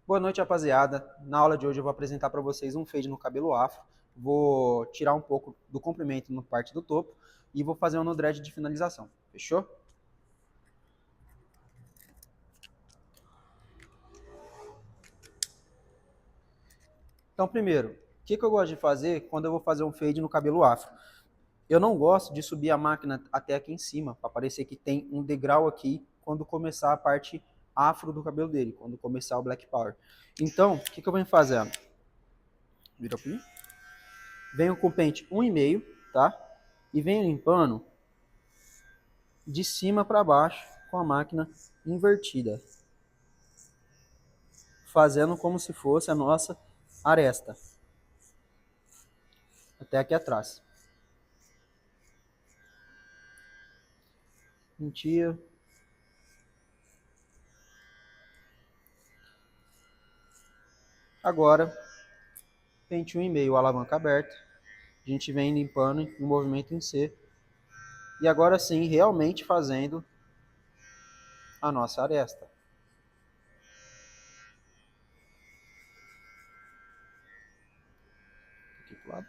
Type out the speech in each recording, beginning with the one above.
Boa noite, rapaziada. Na aula de hoje eu vou apresentar para vocês um fade no cabelo afro. Vou tirar um pouco do comprimento na parte do topo e vou fazer um no dread de finalização. Fechou? Então, primeiro, o que eu gosto de fazer quando eu vou fazer um fade no cabelo afro? Eu não gosto de subir a máquina até aqui em cima, para parecer que tem um degrau aqui quando começar a parte afro do cabelo dele, quando começar o Black Power. Então, o que eu venho fazendo? Vira para mim. Venho com o pente 1,5, tá? E venho limpando de cima para baixo com a máquina invertida, fazendo como se fosse a nossa aresta, até aqui atrás. Mentia. Agora, pente 1,5, alavanca aberta, a gente vem limpando em movimento em C, e agora sim, realmente fazendo a nossa aresta. Aqui pro lado.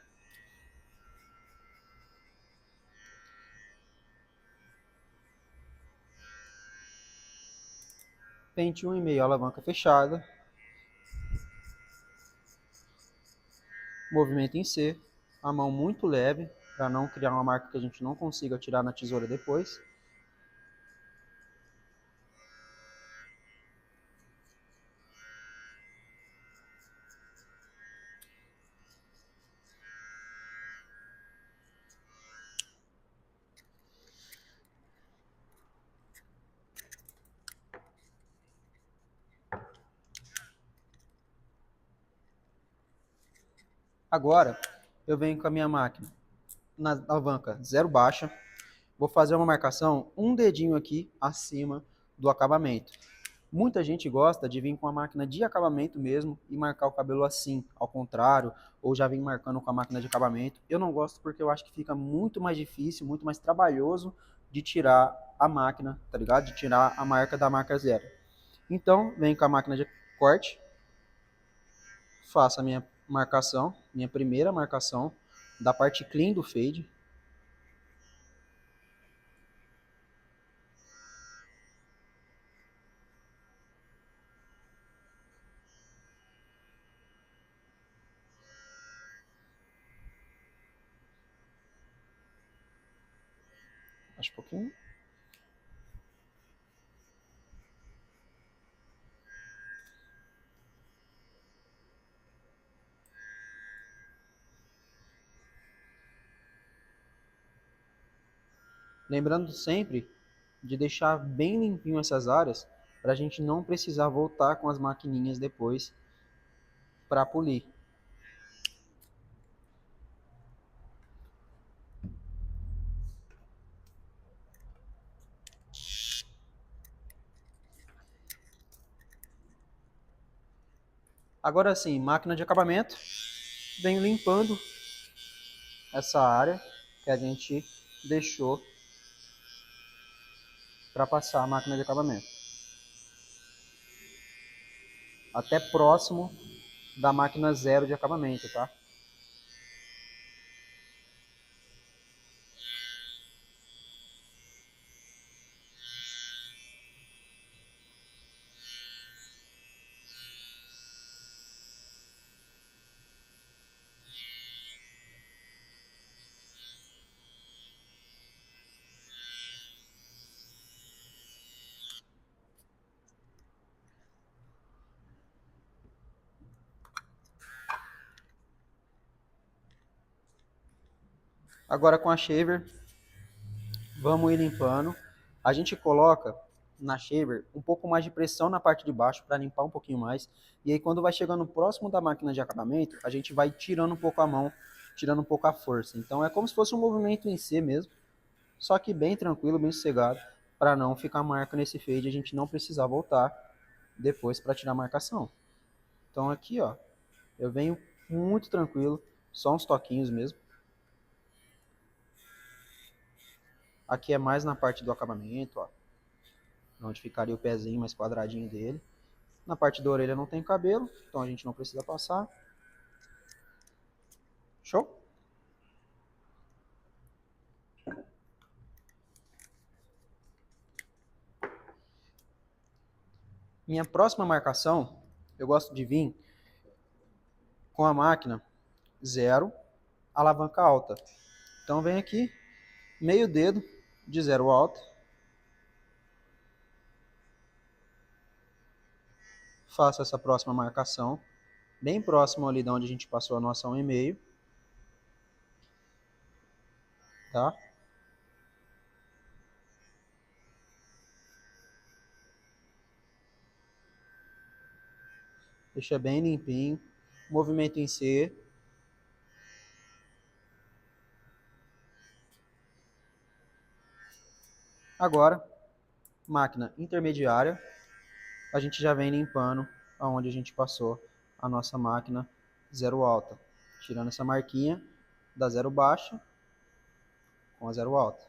Pente 1,5, alavanca fechada, movimento em C, a mão muito leve, para não criar uma marca que a gente não consiga tirar na tesoura depois. Agora, eu venho com a minha máquina na alavanca 0 baixa, vou fazer uma marcação um dedinho aqui acima do acabamento. Muita gente gosta de vir com a máquina de acabamento mesmo e marcar o cabelo assim, ao contrário, ou já vem marcando com a máquina de acabamento. Eu não gosto porque eu acho que fica muito mais difícil, muito mais trabalhoso de tirar a máquina, tá ligado? De tirar a marca da marca 0. Então, venho com a máquina de corte, faço a minha marcação, minha primeira marcação da parte clean do fade. Acho um pouquinho. Lembrando sempre de deixar bem limpinho essas áreas para a gente não precisar voltar com as maquininhas depois para polir. Agora sim, máquina de acabamento, venho limpando essa área que a gente deixou para passar a máquina de acabamento. Até próximo da máquina 0 de acabamento, tá? Agora com a shaver, vamos ir limpando. A gente coloca na shaver um pouco mais de pressão na parte de baixo para limpar um pouquinho mais. E aí quando vai chegando próximo da máquina de acabamento, a gente vai tirando um pouco a mão, tirando um pouco a força. Então é como se fosse um movimento em si mesmo, só que bem tranquilo, bem sossegado, para não ficar marca nesse fade e a gente não precisar voltar depois para tirar a marcação. Então aqui, ó, eu venho muito tranquilo, só uns toquinhos mesmo. Aqui é mais na parte do acabamento, ó, onde ficaria o pezinho mais quadradinho dele. Na parte da orelha não tem cabelo, então a gente não precisa passar. Show? Minha próxima marcação, eu gosto de vir com a máquina 0, alavanca alta. Então vem aqui, meio dedo de 0 alta. Faço essa próxima marcação, bem próximo ali de onde a gente passou a nossa 1,5. Tá? Deixa bem limpinho. Movimento em C. Agora, máquina intermediária, a gente já vem limpando aonde a gente passou a nossa máquina 0 alta. Tirando essa marquinha da 0 baixa com a 0 alta.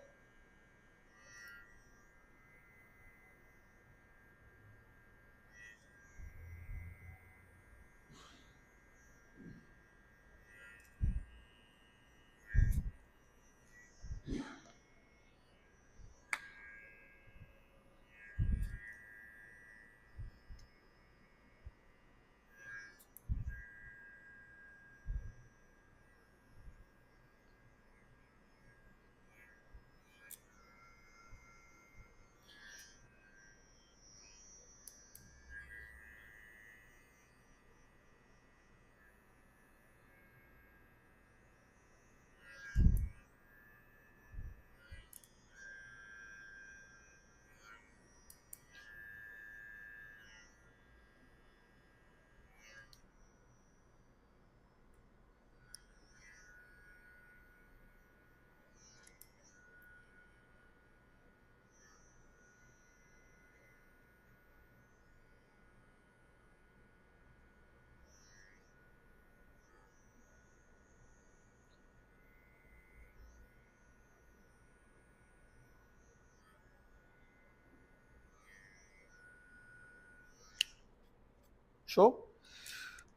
Show?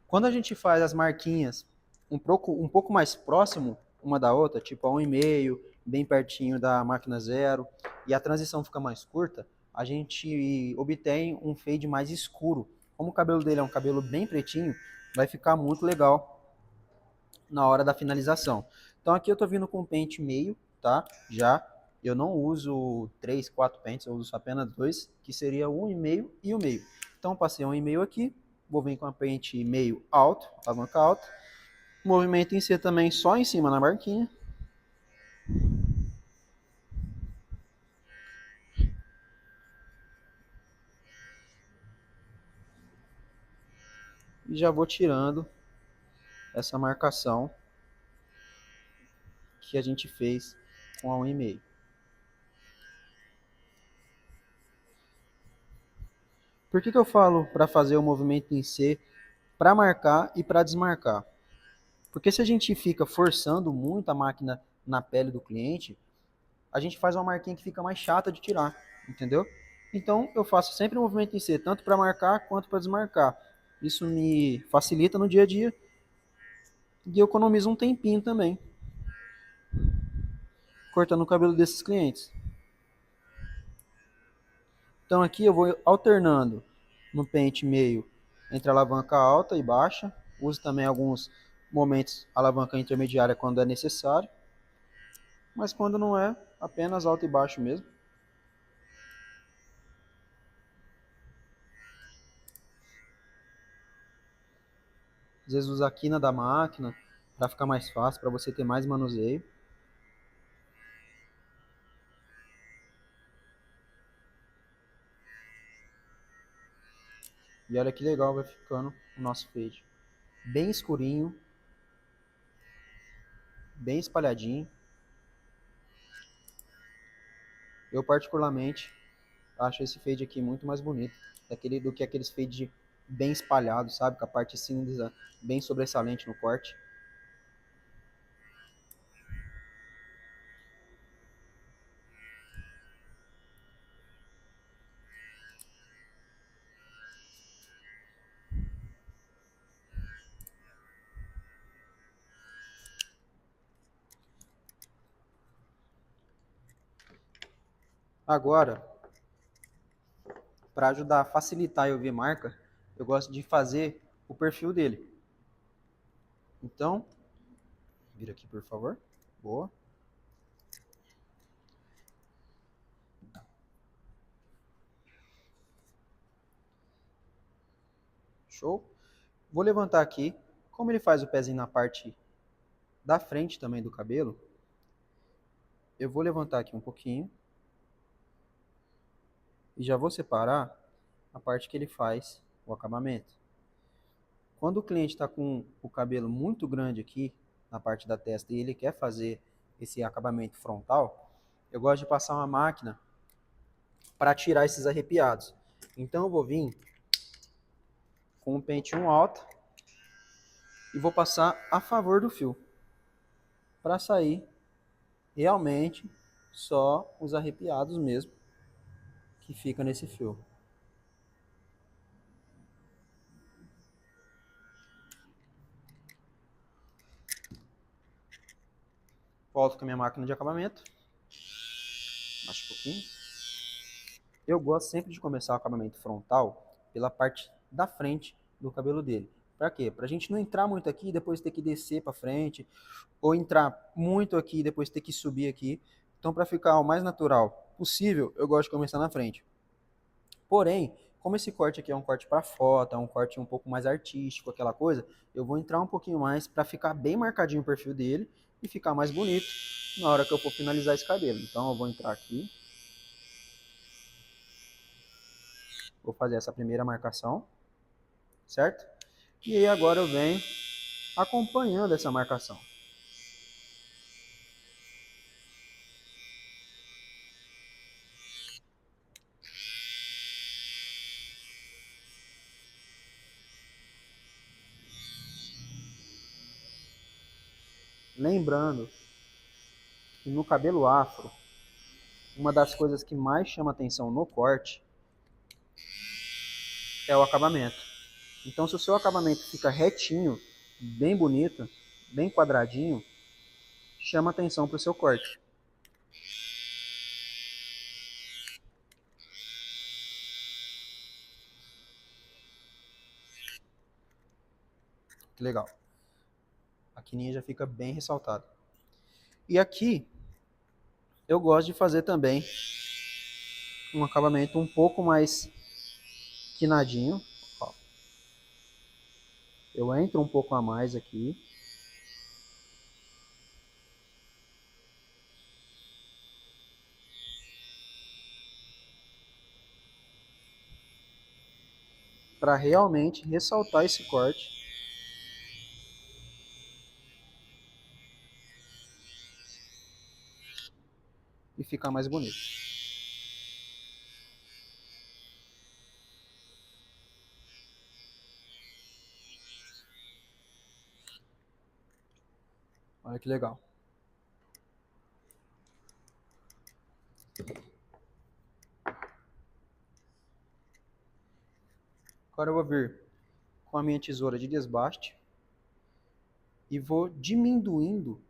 Quando a gente faz as marquinhas um pouco mais próximo uma da outra, tipo a 1,5, bem pertinho da máquina 0, e a transição fica mais curta, a gente obtém um fade mais escuro. Como o cabelo dele é um cabelo bem pretinho, vai ficar muito legal na hora da finalização. Então aqui eu tô vindo com o pente meio, tá? Já eu não uso 3, 4 pentes, eu uso apenas 2, que seria o 1,5 e o meio. Então passei 1,5 aqui, vou vir com a pente meio alto, alavanca alta. Movimento em C também só em cima na marquinha. E já vou tirando essa marcação que a gente fez com a 1,5. Por que eu falo para fazer o movimento em C para marcar e para desmarcar? Porque se a gente fica forçando muito a máquina na pele do cliente, a gente faz uma marquinha que fica mais chata de tirar, entendeu? Então eu faço sempre o movimento em C, tanto para marcar quanto para desmarcar. Isso me facilita no dia a dia e eu economizo um tempinho também, cortando o cabelo desses clientes. Então aqui eu vou alternando no pente meio entre alavanca alta e baixa. Uso também alguns momentos alavanca intermediária quando é necessário, mas quando não é, apenas alto e baixo mesmo. Às vezes usa a quina da máquina para ficar mais fácil, para você ter mais manuseio. E olha que legal vai ficando o nosso fade. Bem escurinho, bem espalhadinho. Eu particularmente acho esse fade aqui muito mais bonito do que aqueles fade bem espalhados, sabe? Com a parte cinza bem sobressalente no corte. Agora, para ajudar a facilitar eu ver marca, eu gosto de fazer o perfil dele. Então, vira aqui, por favor. Boa. Show. Vou levantar aqui. Como ele faz o pezinho na parte da frente também do cabelo, eu vou levantar aqui um pouquinho e já vou separar a parte que ele faz o acabamento. Quando o cliente está com o cabelo muito grande aqui na parte da testa e ele quer fazer esse acabamento frontal, eu gosto de passar uma máquina para tirar esses arrepiados. Então eu vou vir com o pente 1 alto e vou passar a favor do fio para sair realmente só os arrepiados mesmo que fica nesse fio. Volto com a minha máquina de acabamento. Baixa um pouquinho. Eu gosto sempre de começar o acabamento frontal pela parte da frente do cabelo dele. Para quê? Para a gente não entrar muito aqui e depois ter que descer para frente, ou entrar muito aqui e depois ter que subir aqui. Então, para ficar o mais natural possível, eu gosto de começar na frente. Porém, como esse corte aqui é um corte para foto, é um corte um pouco mais artístico, aquela coisa, eu vou entrar um pouquinho mais para ficar bem marcadinho o perfil dele e ficar mais bonito na hora que eu for finalizar esse cabelo. Então, eu vou entrar aqui. Vou fazer essa primeira marcação, certo? E aí agora eu venho acompanhando essa marcação. Lembrando que no cabelo afro, uma das coisas que mais chama atenção no corte é o acabamento. Então, se o seu acabamento fica retinho, bem bonito, bem quadradinho, chama atenção para o seu corte. Que legal. A quininha já fica bem ressaltada. E aqui, eu gosto de fazer também um acabamento um pouco mais quinadinho. Ó. Eu entro um pouco a mais aqui. Para realmente ressaltar esse corte. E ficar mais bonito. Olha que legal. Agora eu vou vir com a minha tesoura de desbaste e vou diminuindo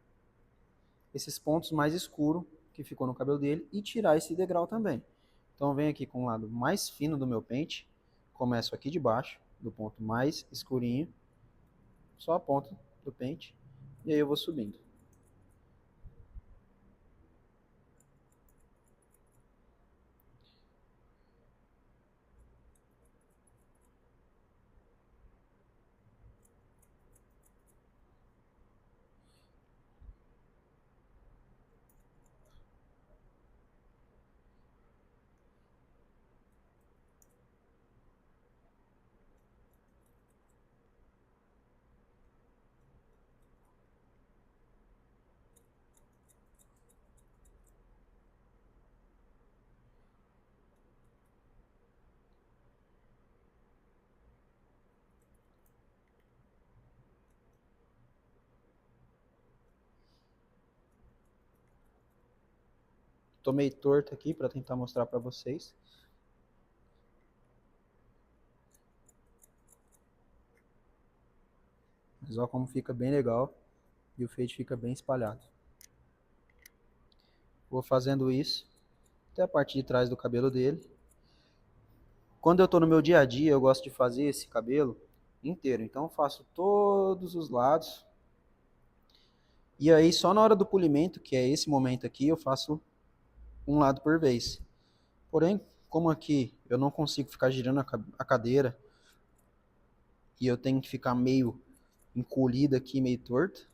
esses pontos mais escuros que ficou no cabelo dele e tirar esse degrau também. Então eu venho aqui com o lado mais fino do meu pente, começo aqui de baixo, do ponto mais escurinho, só a ponta do pente, e aí eu vou subindo. Tô meio torto aqui para tentar mostrar para vocês. Mas olha como fica bem legal e o fade fica bem espalhado. Vou fazendo isso até a parte de trás do cabelo dele. Quando eu tô no meu dia a dia, eu gosto de fazer esse cabelo inteiro. Então eu faço todos os lados. E aí só na hora do polimento, que é esse momento aqui, eu faço um lado por vez. Porém, como aqui eu não consigo ficar girando a cadeira e eu tenho que ficar meio encolhido aqui, meio torto,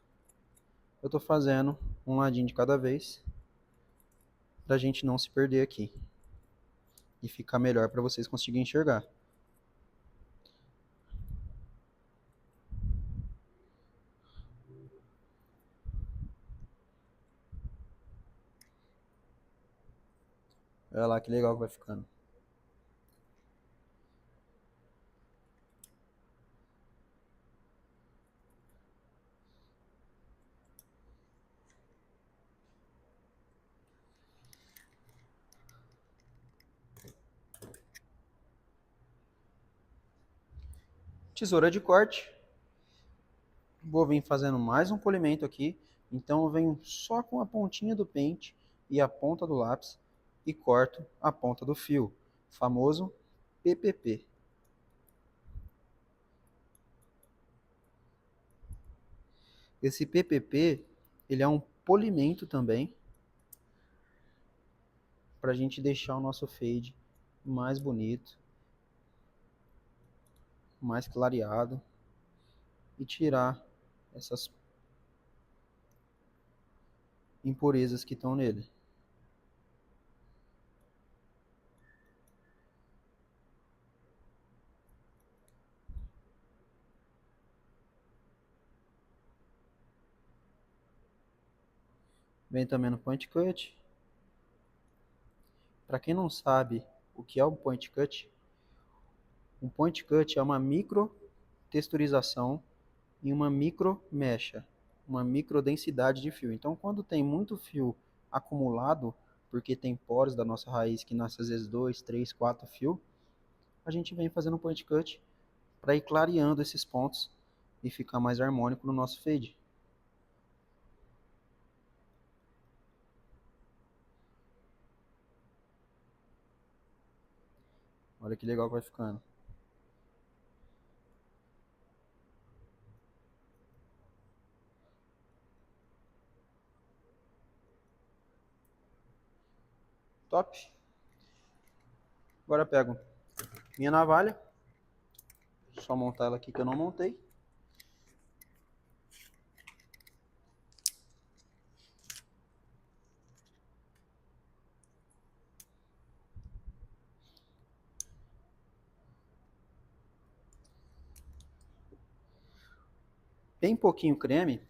eu tô fazendo um ladinho de cada vez pra gente não se perder aqui e ficar melhor para vocês conseguirem enxergar. Olha lá que legal que vai ficando. Tesoura de corte. Vou vir fazendo mais um polimento aqui. Então eu venho só com a pontinha do pente e a ponta do lápis e corto a ponta do fio, famoso PPP. Esse PPP, ele é um polimento também para a gente deixar o nosso fade mais bonito, mais clareado e tirar essas impurezas que estão nele. Vem também no point cut. Para quem não sabe o que é um point cut é uma micro texturização e uma micro mecha, uma micro densidade de fio. Então, quando tem muito fio acumulado, porque tem poros da nossa raiz que nasce às vezes 2, 3, 4 fios, a gente vem fazendo um point cut para ir clareando esses pontos e ficar mais harmônico no nosso fade. Olha que legal que vai ficando. Top. Agora eu pego minha navalha. Só montar ela aqui que eu não montei. Bem pouquinho creme,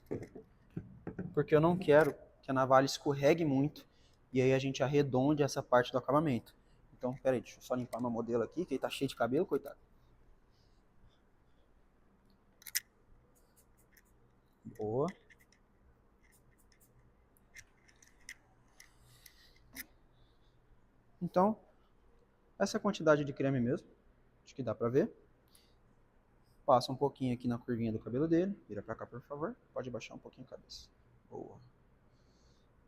porque eu não quero que a navalha escorregue muito e aí a gente arredonde essa parte do acabamento. Então, peraí, deixa eu só limpar meu modelo aqui, que ele tá cheio de cabelo, coitado. Boa. Então, essa quantidade de creme mesmo, acho que dá pra ver. Passa um pouquinho aqui na curvinha do cabelo dele. Vira pra cá, por favor. Pode baixar um pouquinho a cabeça. Boa.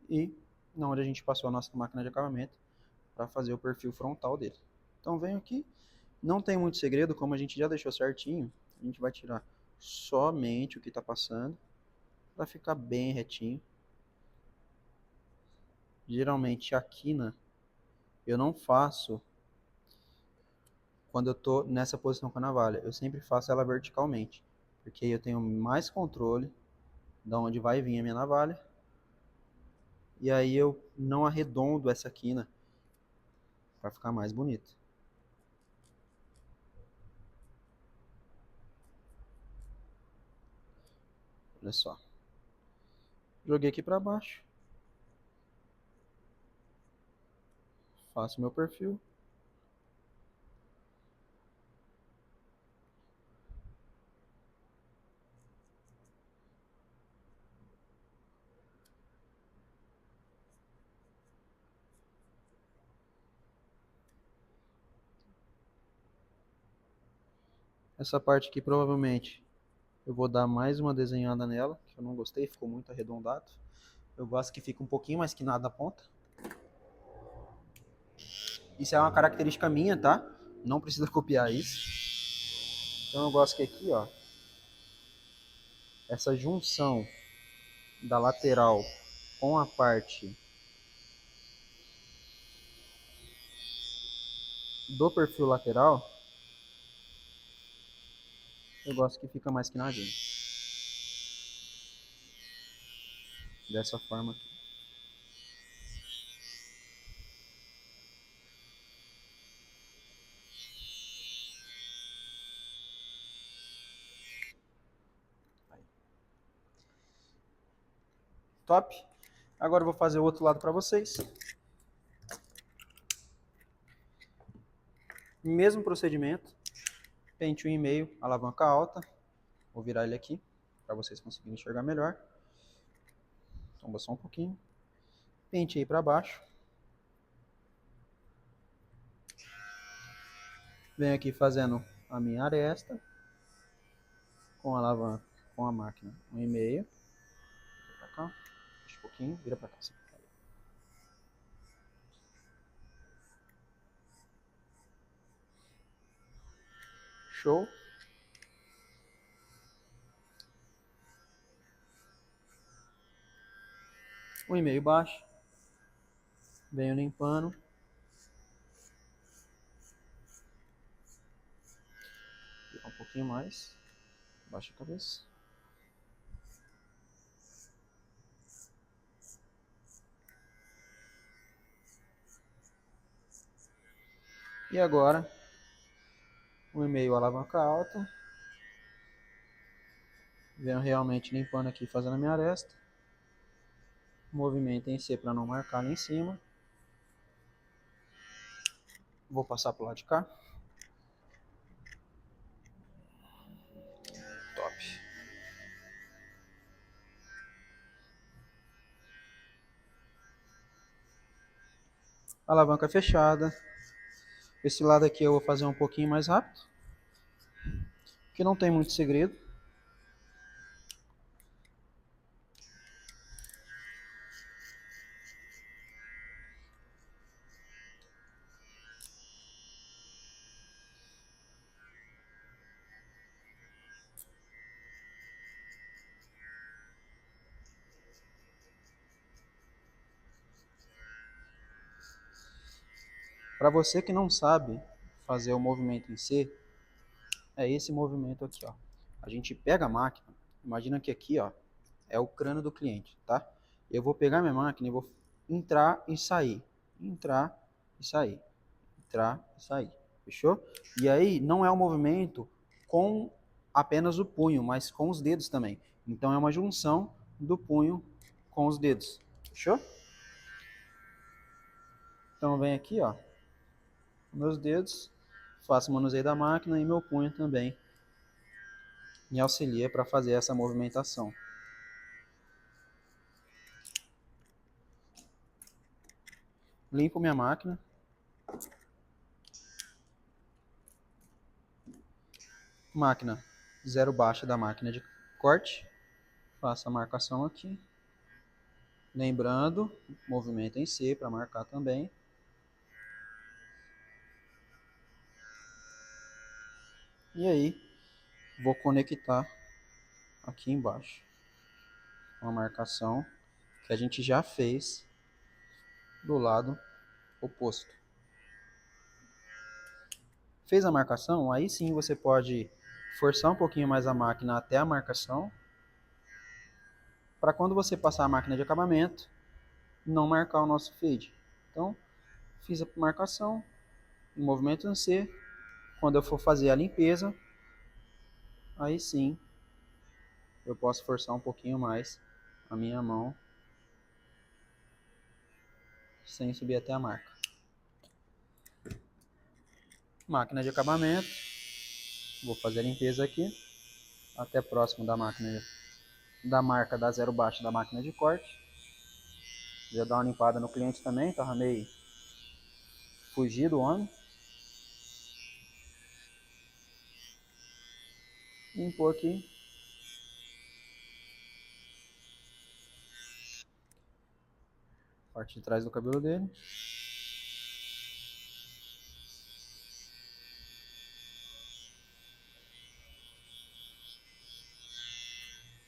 E na onde a gente passou a nossa máquina de acabamento para fazer o perfil frontal dele. Então venho aqui. Não tem muito segredo, como a gente já deixou certinho. A gente vai tirar somente o que está passando para ficar bem retinho. Geralmente a quina eu não faço quando eu estou nessa posição com a navalha. Eu sempre faço ela verticalmente, porque aí eu tenho mais controle de onde vai vir a minha navalha. E aí eu não arredondo essa quina para ficar mais bonito. Olha só. Joguei aqui para baixo. Faço meu perfil. Essa parte aqui provavelmente eu vou dar mais uma desenhada nela, que eu não gostei, ficou muito arredondado. Eu gosto que fique um pouquinho mais quinado na ponta. Isso é uma característica minha, tá? Não precisa copiar isso. Então eu gosto que aqui, ó, essa junção da lateral com a parte do perfil lateral, eu gosto que fica mais quinadinho. Dessa forma aqui. Top. Agora eu vou fazer o outro lado para vocês. Mesmo procedimento. Pente 1,5, alavanca alta. Vou virar ele aqui para vocês conseguirem enxergar melhor. Tomba só um pouquinho. Pente aí para baixo. Venho aqui fazendo a minha aresta com a alavanca, com a máquina 1,5. Vira para cá. Deixa um pouquinho, vira para cá. Assim. Show. Um e meio baixo. Venho limpando. Virar um pouquinho mais. Baixa a cabeça. E agora, 1,5 alavanca alta. Venho realmente limpando aqui, fazendo a minha aresta. Movimento em C para não marcar lá em cima. Vou passar pro lado de cá. Top. Alavanca fechada. Esse lado aqui eu vou fazer um pouquinho mais rápido, que não tem muito segredo. Para você que não sabe fazer o movimento em C, é esse movimento aqui, ó. A gente pega a máquina, imagina que aqui, ó, é o crânio do cliente, tá? Eu vou pegar minha máquina e vou entrar e sair, entrar e sair, entrar e sair, fechou? E aí não é um movimento com apenas o punho, mas com os dedos também. Então é uma junção do punho com os dedos, fechou? Então vem aqui, ó, meus dedos, faço o manuseio da máquina e meu punho também me auxilia para fazer essa movimentação. Limpo minha máquina. Máquina zero baixa da máquina de corte. Faço a marcação aqui. Lembrando, movimento em C para marcar também. E aí, vou conectar aqui embaixo. Uma marcação que a gente já fez do lado oposto. Fez a marcação? Aí sim você pode forçar um pouquinho mais a máquina até a marcação, para quando você passar a máquina de acabamento, não marcar o nosso fade. Então, fiz a marcação, em movimento em C. Quando eu for fazer a limpeza, aí sim eu posso forçar um pouquinho mais a minha mão sem subir até a marca. Máquina de acabamento. Vou fazer a limpeza aqui, até próximo da máquina da marca da zero baixa da máquina de corte. Já dar uma limpada no cliente também, tava meio fugido o homem. Limpou aqui. Parte de trás do cabelo dele.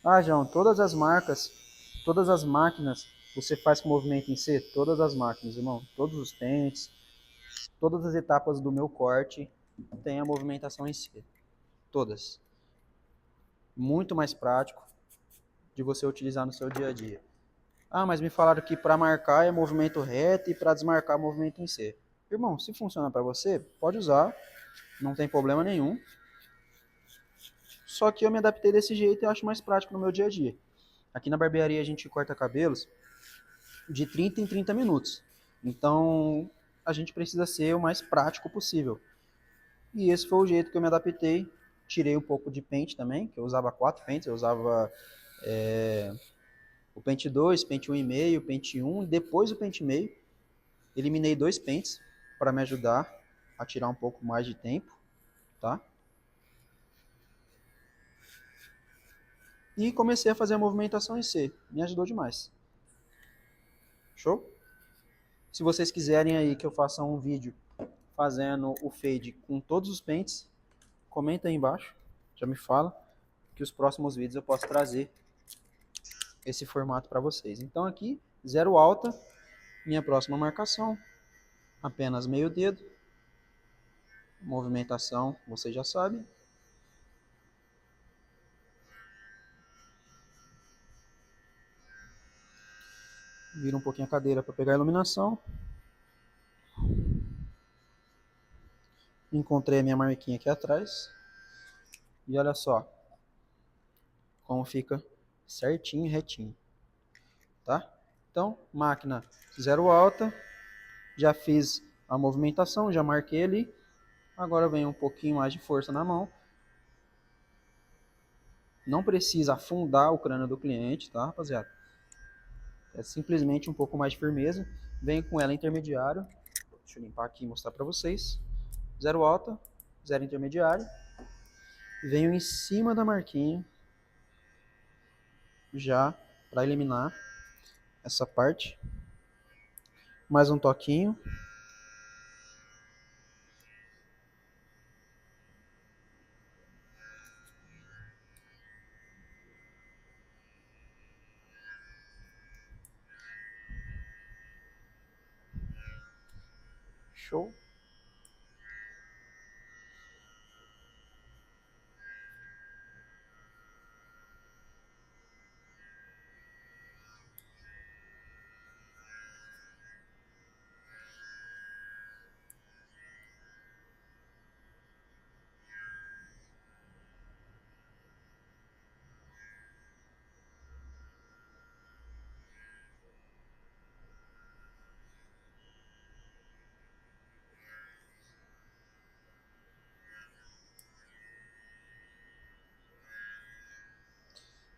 Ah, João, todas as marcas, todas as máquinas, você faz com movimento em C? Todas as máquinas, irmão. Todos os pentes, todas as etapas do meu corte tem a movimentação em C. Todas. Muito mais prático de você utilizar no seu dia a dia. Ah, mas me falaram que para marcar é movimento reto e para desmarcar movimento em C. Irmão, se funciona para você, pode usar, não tem problema nenhum. Só que eu me adaptei desse jeito e acho mais prático no meu dia a dia. Aqui na barbearia a gente corta cabelos de 30 em 30 minutos. Então, a gente precisa ser o mais prático possível. E esse foi o jeito que eu me adaptei. Tirei um pouco de pente também, que eu usava 4 pentes. Eu usava o pente 2, pente 1,5, pente 1, depois o pente meio. Eliminei 2 pentes para me ajudar a tirar um pouco mais de tempo, tá? E comecei a fazer a movimentação em C. Me ajudou demais. Show? Se vocês quiserem aí que eu faça um vídeo fazendo o fade com todos os pentes, comenta aí embaixo, já me fala, que os próximos vídeos eu posso trazer esse formato para vocês. Então aqui, zero alta, minha próxima marcação, apenas meio dedo, movimentação, vocês já sabem. Vira um pouquinho a cadeira para pegar a iluminação. Encontrei a minha marquinha aqui atrás. E olha só como fica certinho, retinho, tá? Então, máquina zero alta, já fiz a movimentação, já marquei ali. Agora vem um pouquinho mais de força na mão. Não precisa afundar o crânio do cliente, tá, rapaziada? É simplesmente um pouco mais de firmeza. Venho com ela intermediário. Deixa eu limpar aqui e mostrar para vocês. Zero alta, zero intermediário. Venho em cima da marquinha já para eliminar essa parte. Mais um toquinho. Show.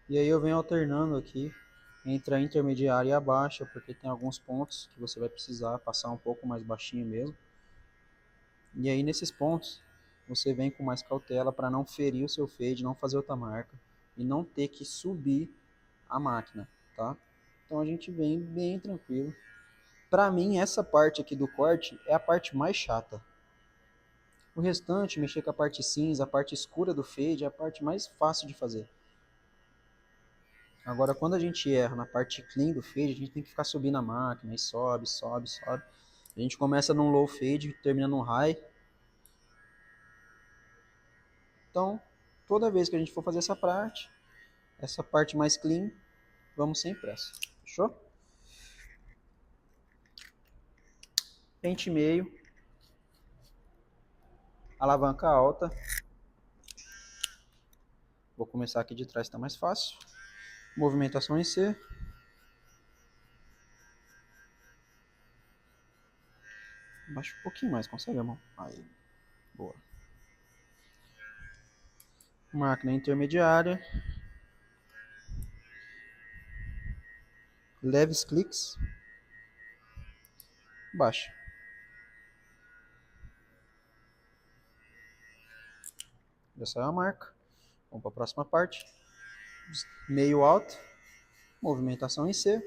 E aí eu venho alternando aqui entre a intermediária e a baixa, porque tem alguns pontos que você vai precisar passar um pouco mais baixinho mesmo. E aí nesses pontos você vem com mais cautela para não ferir o seu fade, não fazer outra marca e não ter que subir a máquina, tá? Então a gente vem bem tranquilo. Para mim essa parte aqui do corte é a parte mais chata. O restante, mexer com a parte cinza, a parte escura do fade, é a parte mais fácil de fazer. Agora, quando a gente erra na parte clean do fade, a gente tem que ficar subindo a máquina, e sobe, sobe, sobe. A gente começa num low fade, termina num high. Então, toda vez que a gente for fazer essa parte mais clean, vamos sem pressa. Fechou? Pente meio, alavanca alta. Vou começar aqui de trás, tá mais fácil. Movimentação em C. Baixa um pouquinho mais, consegue, irmão? Aí, boa. Máquina intermediária. Leves cliques. Baixa. Já saiu a marca. Vamos para a próxima parte. Meio alto. Movimentação em C.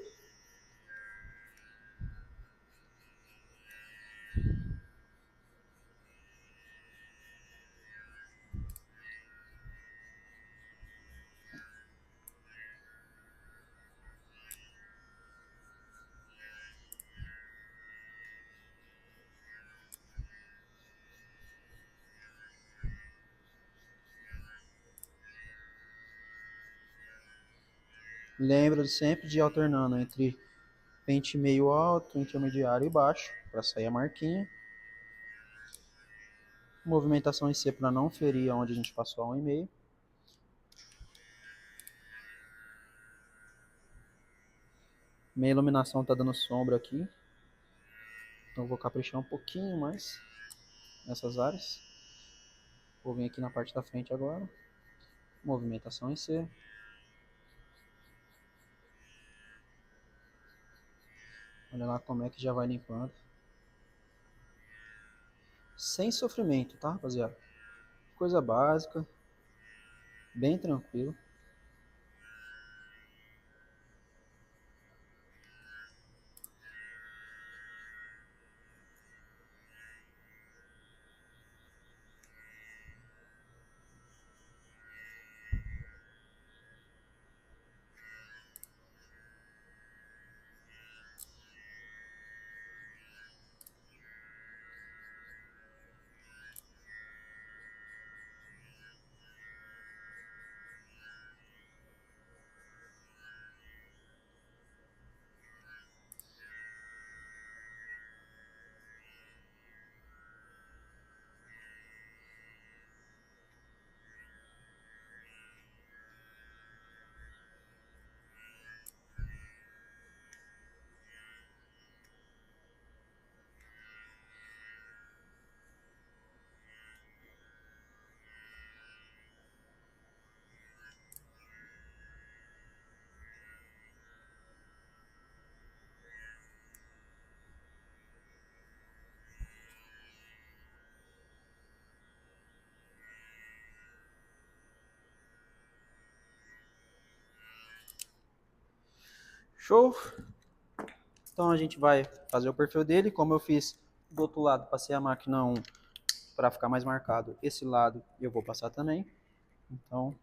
Lembra sempre de ir alternando entre pente meio alto, intermediário e baixo, para sair a marquinha. Movimentação em C para não ferir onde a gente passou a 1,5. Minha iluminação tá dando sombra aqui, então vou caprichar um pouquinho mais nessas áreas. Vou vir aqui na parte da frente agora. Movimentação em C. Olha lá como é que já vai limpando. Sem sofrimento, tá, rapaziada? Coisa básica, bem tranquilo. Show? Então a gente vai fazer o perfil dele, como eu fiz do outro lado, passei a máquina 1 para ficar mais marcado. Esse lado eu vou passar também. Então,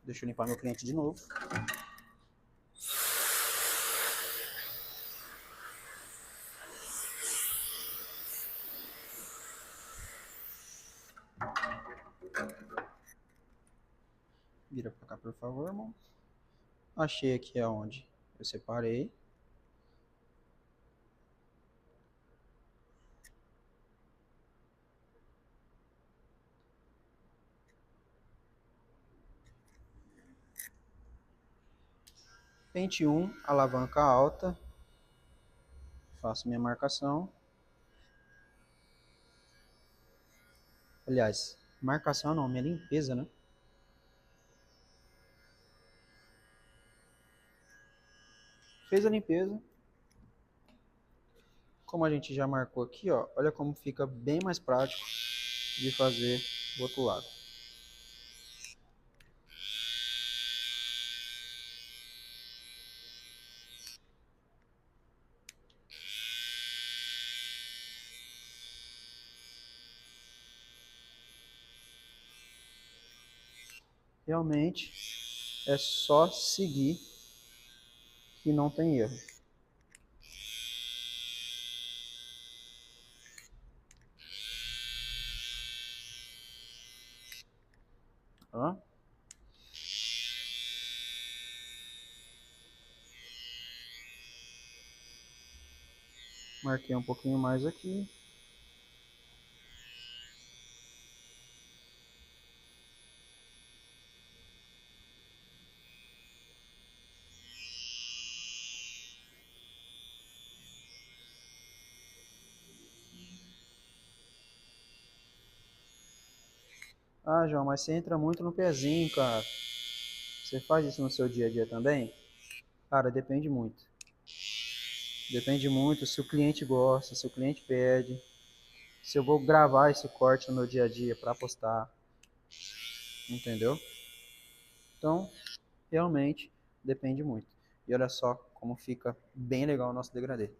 deixa eu limpar meu cliente de novo. Vira para cá, por favor, irmão. Achei aqui aonde eu separei. Pente 1, alavanca alta. Faço minha marcação. Aliás, marcação não, minha limpeza, né? Fez a limpeza. Como a gente já marcou aqui, ó, olha como fica bem mais prático de fazer do outro lado. Realmente é só seguir que não tem erro. Tá? Marquei um pouquinho mais aqui. Ah, João, mas você entra muito no pezinho, cara. Você faz isso no seu dia a dia também? Cara, depende muito. Depende muito se o cliente gosta, se o cliente pede, se eu vou gravar esse corte no meu dia a dia para postar, entendeu? Então, realmente depende muito. E olha só como fica bem legal o nosso degradê.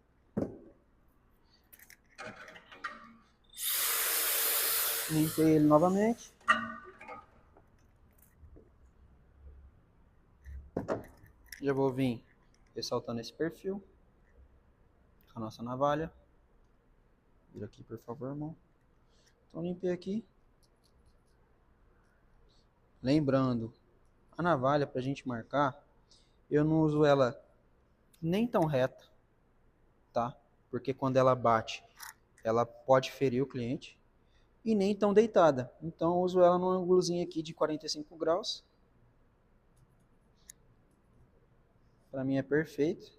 Limpei ele novamente. Já vou vir ressaltando esse perfil com a nossa navalha. Vira aqui, por favor, irmão. Então, limpei aqui. Lembrando, a navalha para a gente marcar, Eu não uso ela nem tão reta, tá? Porque quando ela bate, ela pode ferir o cliente. E nem tão deitada. Então eu uso ela num ângulozinho aqui de 45 graus. Para mim é perfeito.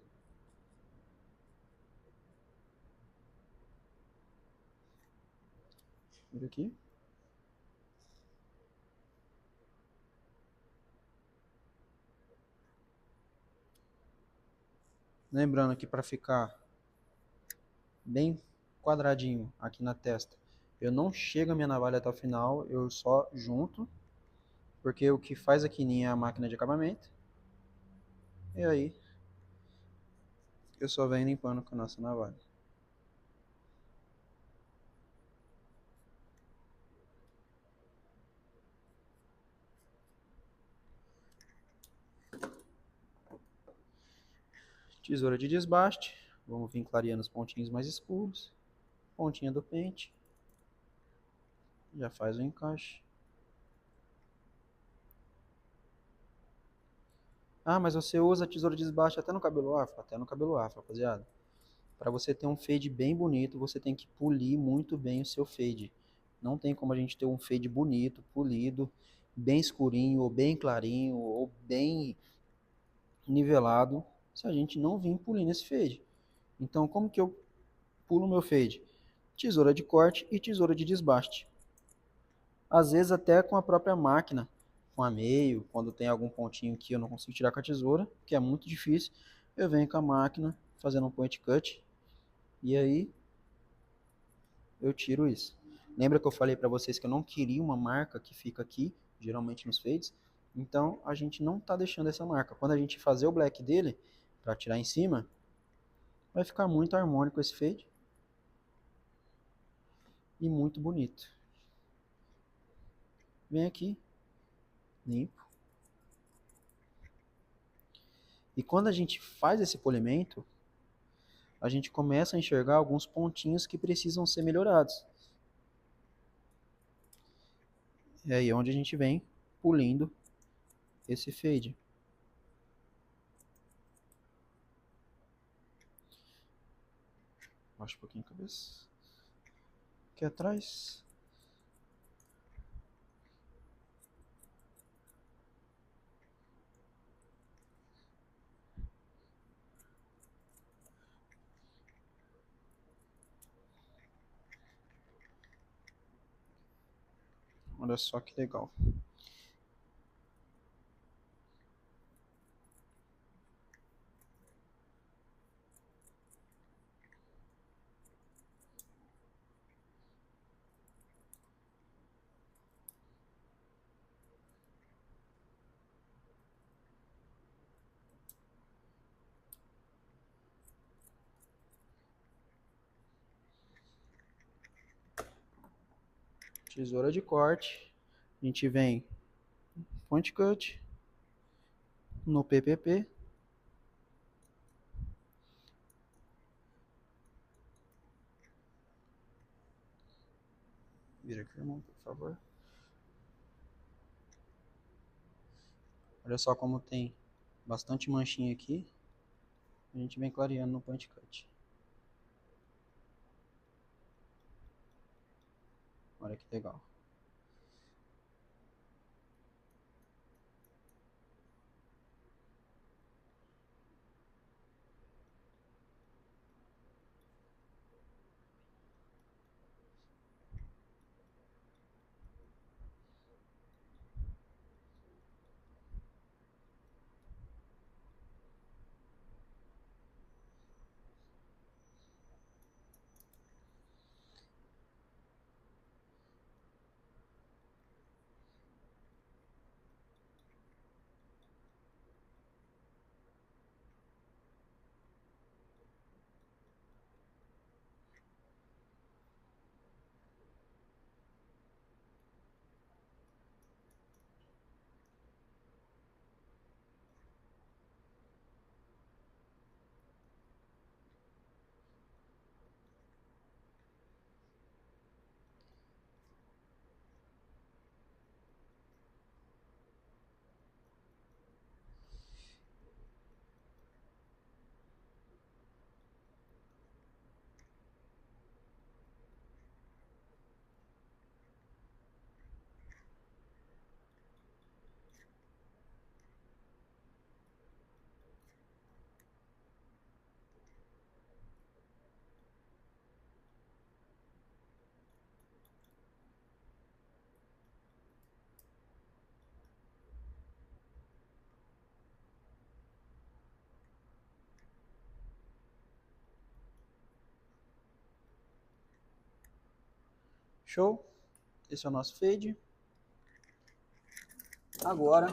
Vira aqui. Lembrando que para ficar bem quadradinho aqui na testa, eu não chego a minha navalha até o final, eu só junto, porque o que faz aqui é a máquina de acabamento. E aí eu só venho limpando com a nossa navalha. Tesoura de desbaste. Vamos vir clareando os pontinhos mais escuros. Pontinha do pente. Já faz o encaixe. Ah, mas você usa a tesoura de desbaste até no cabelo afro? Até no cabelo afro, rapaziada. Para você ter um fade bem bonito, você tem que polir muito bem o seu fade. Não tem como a gente ter um fade bonito, polido, bem escurinho, ou bem clarinho, ou bem nivelado, se a gente não vir polindo esse fade. Então, como que eu pulo meu fade? Tesoura de corte e tesoura de desbaste. Às vezes até com a própria máquina, com a meio, quando tem algum pontinho que eu não consigo tirar com a tesoura, que é muito difícil, eu venho com a máquina fazendo um point cut e aí eu tiro isso. Lembra que eu falei para vocês que eu não queria uma marca que fica aqui, geralmente nos fades? Então a gente não está deixando essa marca. Quando a gente fazer o black dele, para tirar em cima, vai ficar muito harmônico esse fade e muito bonito. Vem aqui, limpo. E quando a gente faz esse polimento, a gente começa a enxergar alguns pontinhos que precisam ser melhorados. É aí onde a gente vem pulindo esse fade. Baixa um pouquinho a cabeça. Aqui atrás. Olha só que legal. Tesoura de corte. A gente vem point cut no PPP. Vira aqui, irmão, por favor. Olha só como tem bastante manchinha aqui. A gente vem clareando no point cut. Olha que legal. Show? Esse é o nosso fade. Agora,